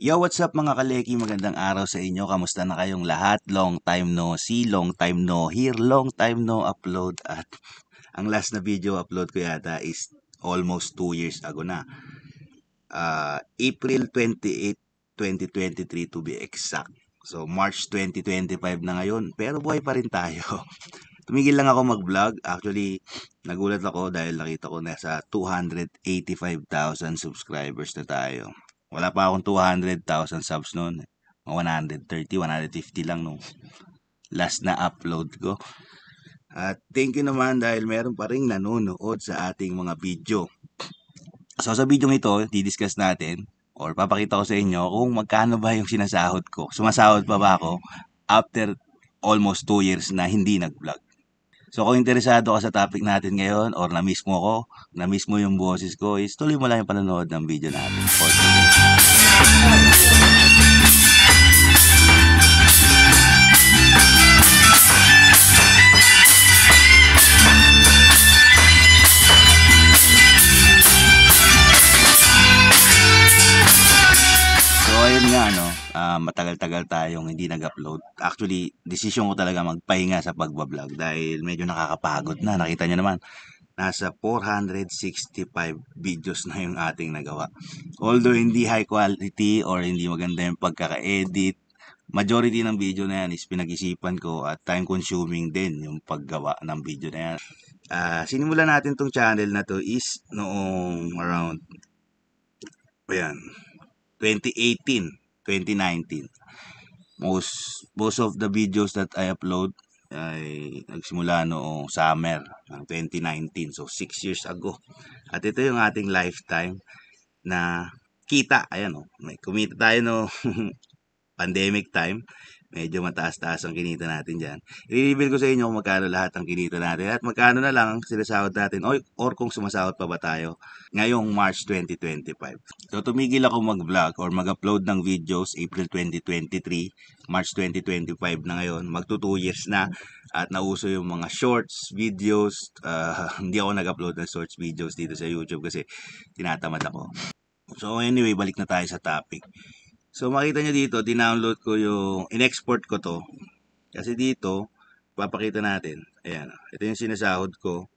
Yo, what's up mga kaleki? Magandang araw sa inyo. Kamusta na kayong lahat? Long time no see, long time no hear, long time no upload. At ang last na video upload ko yata is almost 2 years ago na. April 28, 2023 to be exact. So March 2025 na ngayon, pero buhay pa rin tayo. Tumigil lang ako mag-vlog. Actually, nagulat ako dahil nakita ko na sa 285,000 subscribers na tayo. Wala pa akong 200,000 subs noon. 130, 150 lang nung last na upload ko. At thank you naman dahil meron pa rin nanonood sa ating mga video. So sa video ito, di-discuss natin or papakita ko sa inyo kung magkano ba yung sinasahod ko. Sumasahod pa ba ako after almost 2 years na hindi nag-vlog. So kung interesado ka sa topic natin ngayon or na-miss mo yung boses ko, is tuloy mo lang yung panonood ng video natin. For today. Ayun nga, matagal-tagal tayong hindi nag-upload. Actually, decision ko talaga magpahinga sa pagbablog dahil medyo nakakapagod na. Nakita niyo naman, nasa 465 videos na yung ating nagawa. Although hindi high quality or hindi maganda yung pagkaka-edit, majority ng video na yan is pinag-isipan ko at time consuming din yung paggawa ng video na yan. Sinimulan natin tong channel na to is noong around 2018, 2019. Most of the videos that I upload ay nagsimula noong summer ng 2019. So 6 years ago. At ito yung ating lifetime na kita. Ayan may kumita tayo no pandemic time. Medyo mataas-taas ang kinita natin dyan. I-reveal ko sa inyo kung magkano lahat ang kinita natin at magkano na lang ang sinasahod natin or kung sumasahod pa ba tayo ngayong March 2025. So tumigil ako mag-vlog or mag-upload ng videos April 2023, March 2025 na ngayon. Magto 2 years na at nauso yung mga shorts, videos. Hindi ako nag-upload ng shorts videos dito sa YouTube kasi tinatamad ako. So anyway, balik na tayo sa topic. So makita nyo dito, dinownload ko yung, in-export ko to. Kasi dito, papakita natin. Ayan, ito yung sinasahod ko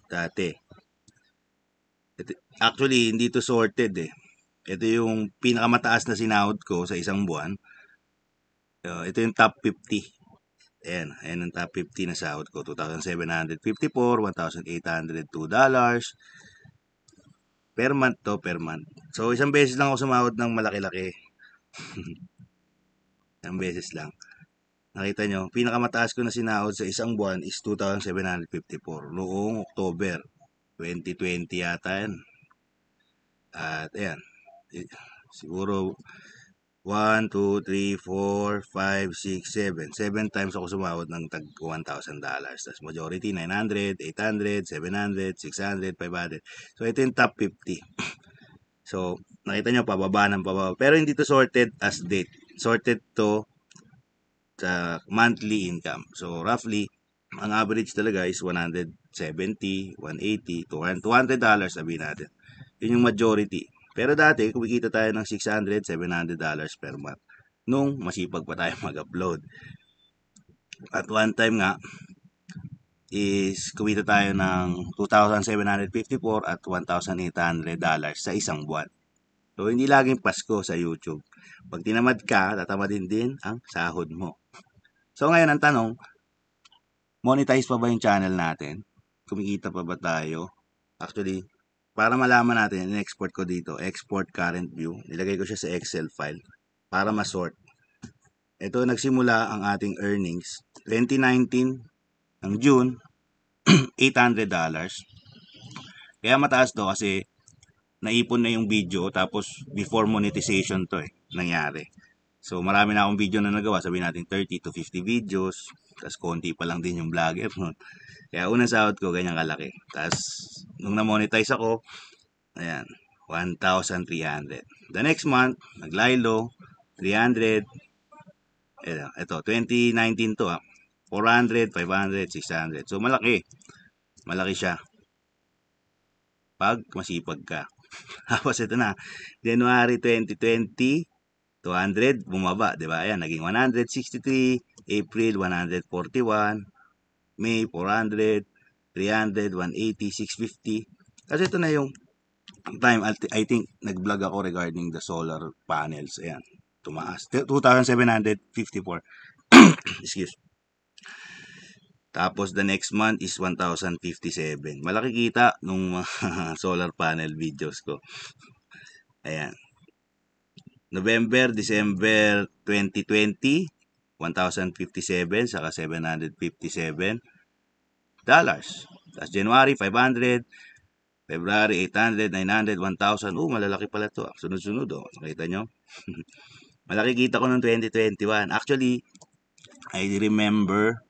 dati. Actually, hindi to sorted eh. Ito yung pinakamataas na sinahod ko sa isang buwan. Ito yung top 50. Ayan ang top 50 na sahod ko. $2,754, $1,802. Per month to, per month. So, isang beses lang ako sumahod ng malaki-laki. Isang beses lang. Nakita nyo, pinakamataas ko na sinahod sa isang buwan is $2,754 noong October 2020 yata yan. At ayan, siguro 1, 2, 3, 4, 5, 6, 7. 7 times ako sumahod ng tag $1,000. Tapos majority, 900, 800, 700, 600, 500. So, ito yung top 50. So, nakita nyo, pababa ng pababa. Pero hindi to sorted as date. Sorted to sa monthly income. So, roughly, ang average talaga is 170, 180, $200 sabihin natin. Yun yung majority. Pero dati, kumikita tayo ng $600, $700 per month. Nung masipag pa tayo mag-upload. At one time nga, is kumita tayo ng $2,754 at $1,800 sa isang buwan. So, hindi laging Pasko sa YouTube. Pag tinamad ka, tatamadin din ang sahod mo. So, ngayon ang tanong, monetize pa ba yung channel natin? Kumikita pa ba tayo? Actually, para malaman natin, in-export ko dito, export current view. Nilagay ko siya sa Excel file para ma-sort. Ito, nagsimula ang ating earnings. 2019, ng June, $800. Kaya mataas to kasi naipon na yung video tapos before monetization to nangyari. So, marami na akong video na nagawa. Sabihin natin 30 to 50 videos. Tapos, konti pa lang din yung vlogger. Kaya, unang sahod ko, ganyan kalaki. Tapos, nung na-monetize ako, ayan, 1,300. The next month, nag-lilo, 300. Ito, 2019 to 400, 500, 600. So, malaki. Malaki siya. Pag masipag ka. Tapos ito na, January 2020, 200, bumaba, di ba? Ayan, naging 163, April 141, May 400, 300, 180, 650. Kasi ito na yung time, I think, nag-vlog ako regarding the solar panels. Ayan, tumaas. 2,754. Excuse. Tapos the next month is 1,057. Malaki kita nung solar panel videos ko. Ayan. November, December 2020, 1,057 saka $757. Tapos January, 500. February, 800, 900, 1,000. Malalaki pala to. Sunod-sunod, oh. Nakita nyo? Malaki kita ko noong 2021. Actually, I remember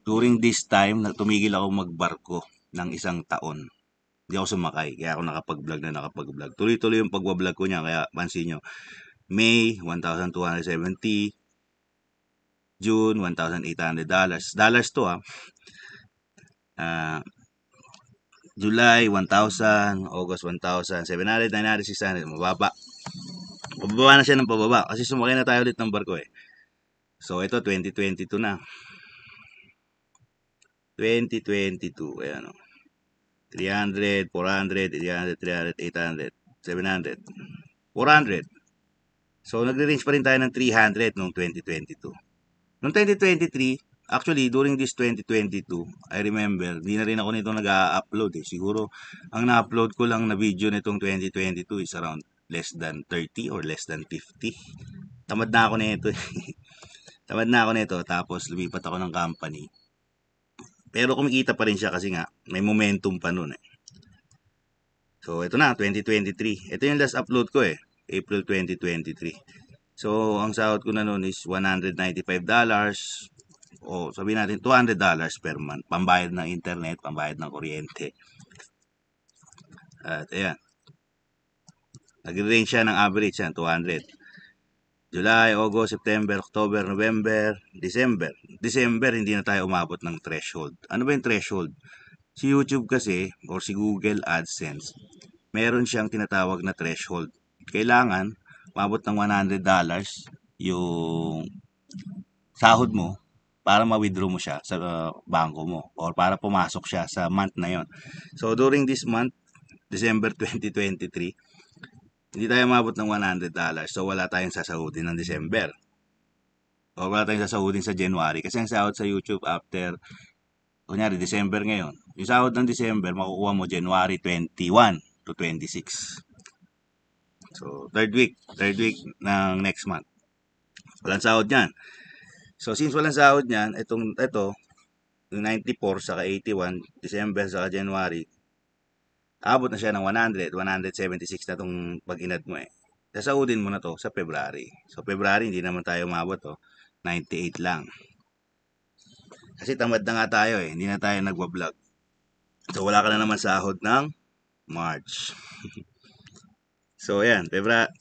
during this time na tumigil ako magbarko ng isang taon. Hindi ako sumakay. Kaya ako nakapag-vlog. Tuloy-tuloy yung pagbablog ko niya. Kaya pansin nyo. May, 1,270. June, $1,800. Dollars to, July, 1,000. August, 1,000. 700, 900, 600. Mababa. Pababa na siya ng pababa. Kasi sumakay na tayo ulit ng barko eh. So, ito, 2022 na. 2022. Ayan o. 300, 400, 300, 300, 800, 700, 400. So, nagre-range pa rin tayo ng 300 noong 2022. Noong 2023, actually, during this 2022, I remember, di na rin ako nito nag-upload eh. Siguro, ang na-upload ko lang na video nitong 2022 is around less than 30 or less than 50. Tamad na ako nito. Tamad na ako nito. Tapos, lumipat ako ng company. Pero kumikita pa rin siya kasi nga, may momentum pa nun eh. So, ito na, 2023. Ito yung last upload ko eh. April 2023. So, ang sahod ko na nun is $195. O sabihin natin $200 per month. Pambayad ng internet, pambayad ng kuryente. At ayan. Nag-range siya ng average yan, 200. July, August, September, October, November, December. December, hindi na tayo umabot ng threshold. Ano ba yung threshold? Si YouTube kasi, or si Google AdSense, meron siyang tinatawag na threshold. Kailangan, umabot ng $100 yung sahod mo para ma-withdraw mo siya sa bangko mo or para pumasok siya sa month na yon. So, during this month, December 2023, hindi tayo mabot ng $100. So, wala tayong sasahodin ng December. O wala tayong sasahodin sa January. Kasi ang sahod sa YouTube after, kunyari, December ngayon. Yung sahod ng December, makukuha mo January 21 to 26. So, third week ng next month. Walang sahod yan. So, since walang sahod yan, ito, yung 94 saka 81, December saka January, abot na siya ng 100, 176 na itong pag-inad mo eh. Sasaudin mo na to sa February. So, February, hindi naman tayo umabot to. 98 lang. Kasi tamad na nga tayo eh. Hindi na tayo nagwa-vlog. So, wala ka na naman sahod ng March. So, ayan.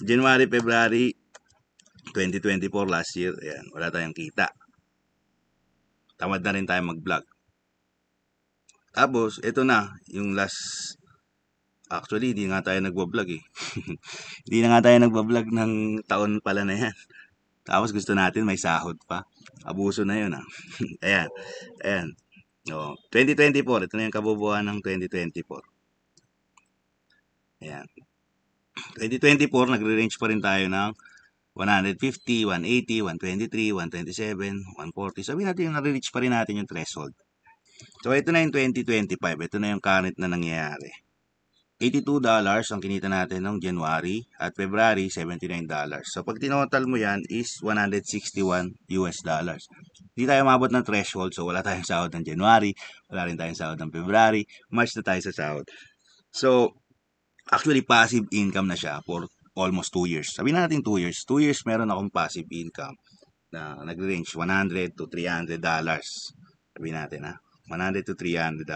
January, February 2024 last year. Ayan. Wala tayong kita. Tamad na rin tayo mag-vlog. Tapos, ito na. Yung last. Actually, hindi nga tayo nagwa-vlog eh. Hindi na nga tayo nagwa-vlog ng taon pala na yan. Tapos gusto natin may sahod pa. Abuso na yun ah. Ayan. Ayan. O, 2024. Ito na yung kabubuhan ng 2024. Ayan. 2024, nagre-range pa rin tayo ng 150, 180, 123, 127, 140. Sabihin natin yung nare-reach pa rin natin yung threshold. So, ito na yung 2025. Ito na yung current na nangyayari. $82 ang kinita natin noong January at February, $79. So, pag tinotal mo yan is $161 US. Hindi tayo mabot ng threshold. So, wala tayong sahod ng January. Wala rin tayong sahod ng February. March na tayo sa sahod. So, actually, passive income na siya for almost 2 years. Sabihin natin 2 years. 2 years meron akong passive income na nag-range $100 to $300. Sabihin natin ha. $100 to $300.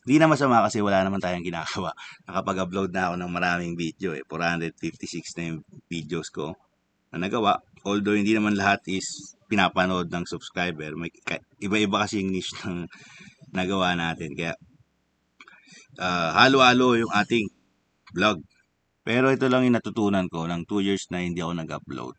Hindi na masama kasi wala naman tayong ginagawa. Nakapag-upload na ako ng maraming video eh. 456 na yung videos ko na nagawa. Although hindi naman lahat is pinapanood ng subscriber. May iba-iba kasi yung niche ng nagawa natin. Kaya halo-halo yung ating vlog. Pero ito lang yung natutunan ko ng 2 years na hindi ako nag-upload.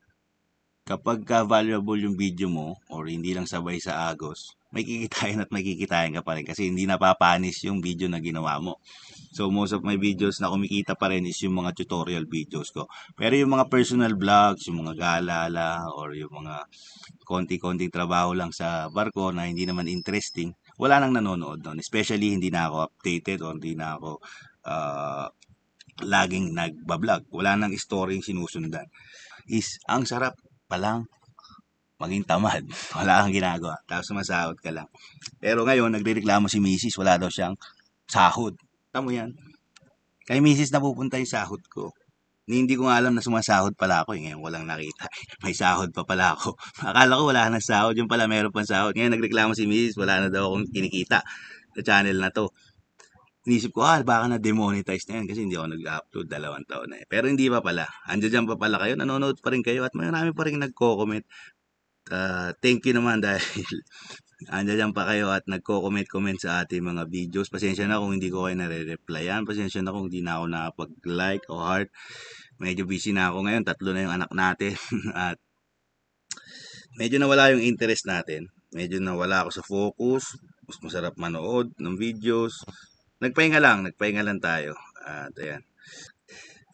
Kapag valuable yung video mo or hindi lang sabay sa agos, may kikitain at may kikitain ka pa rin kasi hindi napapanis yung video na ginawa mo. So most of my videos na kumikita pa rin is yung mga tutorial videos ko. Pero yung mga personal vlogs, yung mga gala or yung mga konti-konting trabaho lang sa barko na hindi naman interesting, wala nang nanonood doon. Especially hindi na ako updated or hindi na ako laging nagbablog. Wala nang story yung sinusundan. Ang sarap palang maging tamad. Wala kang ginagawa. Tapos sumasahod ka lang. Pero ngayon, nagrereklamo si Mrs. Wala daw siyang sahod. Tamo yan. Kay Mrs. napupunta yung sahod ko. Hindi ko nga alam na sumasahod pala ako. Ngayon walang nakita. May sahod pa pala ako. Akala ko wala na sahod. Yung pala meron pang sahod. Ngayon nagreklamo si Mrs. Wala na daw akong kinikita sa channel na to. Inisip ko, baka na-demonetize na yan kasi hindi ako nag-upload 2 taon na eh. Pero hindi pa pala. Andiyan pa pala kayo. Nanonood pa rin kayo at marami pa rin nagko-comment. Thank you naman dahil andiyan pa kayo at nagko-comment sa ating mga videos. Pasensya na kung hindi ko kayo nare-replyan. Pasensya na kung hindi na ako nakapag-like o heart. Medyo busy na ako ngayon. 3 na yung anak natin. At medyo nawala yung interest natin. Medyo nawala ako sa focus. Mas masarap manood ng videos. Nagpahinga lang tayo. At ayan.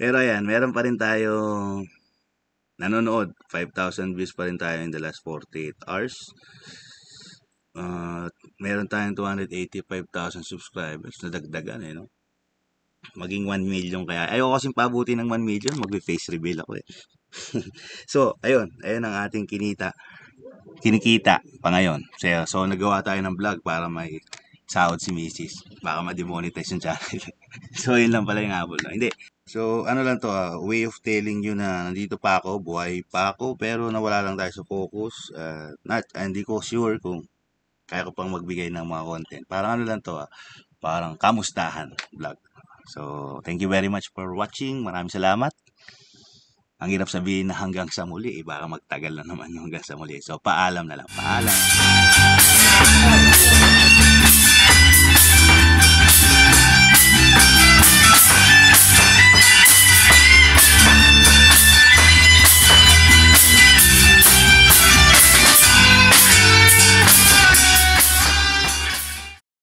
Pero ayan, meron pa rin tayong nanonood. 5,000 views pa rin tayo in the last 48 hours. Meron tayong 285,000 subscribers na dagdagan no? Maging 1 million kaya. Ayoko kasing pabuti ng 1 million, magbe-face reveal ako eh. So, ayun ang ating kinikita pa ngayon. So nagawa tayo ng vlog para may sahod si Mrs. Baka ma-demonetize yung channel. So, yun lang pala yung habol. Hindi. So, ano lang to, way of telling you na nandito pa ako, buhay pa ako, pero nawala lang tayo sa focus. Hindi ko sure kung kaya ko pang magbigay ng mga content. Parang ano lang to, parang kamustahan vlog. So, thank you very much for watching. Maraming salamat. Ang hirap sabihin na hanggang sa muli, baka magtagal na naman yung hanggang sa muli. So, paalam na lang. Paalam.